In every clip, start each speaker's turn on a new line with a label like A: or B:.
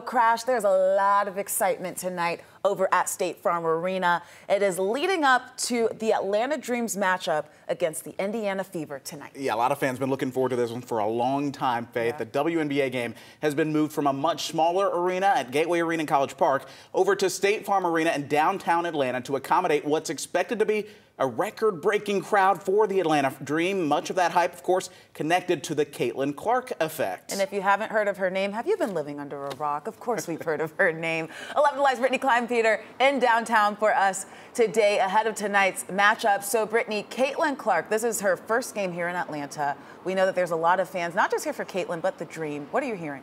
A: Crash, there's a lot of excitement tonight over at State Farm Arena. It is leading up to the Atlanta Dreams matchup against the Indiana Fever tonight.
B: Yeah, a lot of fans have been looking forward to this one for a long time, Faith.
A: Yeah.
B: The WNBA game has been moved from a much smaller arena at Gateway Arena in College Park over to State Farm Arena in downtown Atlanta to accommodate what's expected to be a record-breaking crowd for the Atlanta Dream. Much of that hype, of course, connected to the Caitlin Clark effect.
A: And if you haven't heard of her name, have you been living under a rock? Of course we've heard of her name. 11 Live's Brittany Klein-Peter in downtown for us today ahead of tonight's matchup. So, Brittany, Caitlin Clark, this is her first game here in Atlanta. We know that there's a lot of fans, not just here for Caitlin, but the Dream. What are you hearing?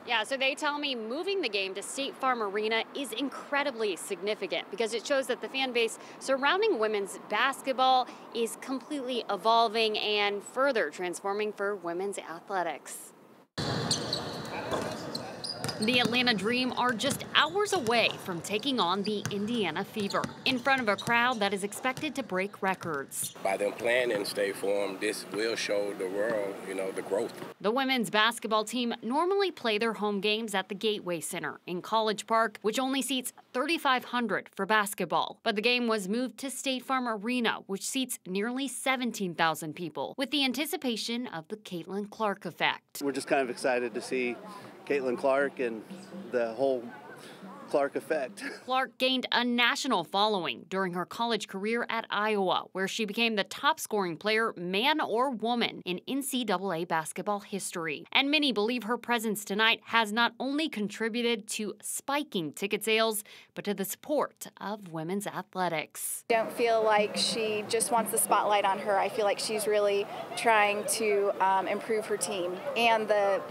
C: Yeah, so they tell me moving the game to State Farm Arena is incredibly significant because it shows that the fan base surrounding women's basketball is completely evolving and further transforming for women's athletics. The Atlanta Dream are just hours away from taking on the Indiana Fever in front of a crowd that is expected to break records.
D: By them playing in State Farm, this will show the world, the growth.
C: The women's basketball team normally play their home games at the Gateway Center in College Park, which only seats 3,500 for basketball. But the game was moved to State Farm Arena, which seats nearly 17,000 people, with the anticipation of the Caitlin Clark effect.
E: We're just kind of excited to see Caitlin Clark and the whole Clark effect.
C: Clark gained a national following during her college career at Iowa, where she became the top scoring player, man or woman, in NCAA basketball history. And many believe her presence tonight has not only contributed to spiking ticket sales, but to the support of women's athletics.
F: I don't feel like she just wants the spotlight on her. I feel like she's really trying to improve her team and the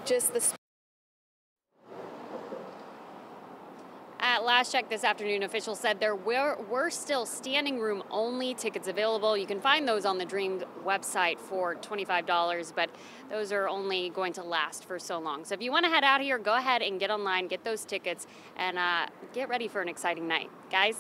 C: At last check this afternoon, officials said there were still standing room only tickets available. You can find those on the Dream website for $25, but those are only going to last for so long. So if you want to head out here, go ahead and get online, get those tickets, and get ready for an exciting night. Guys?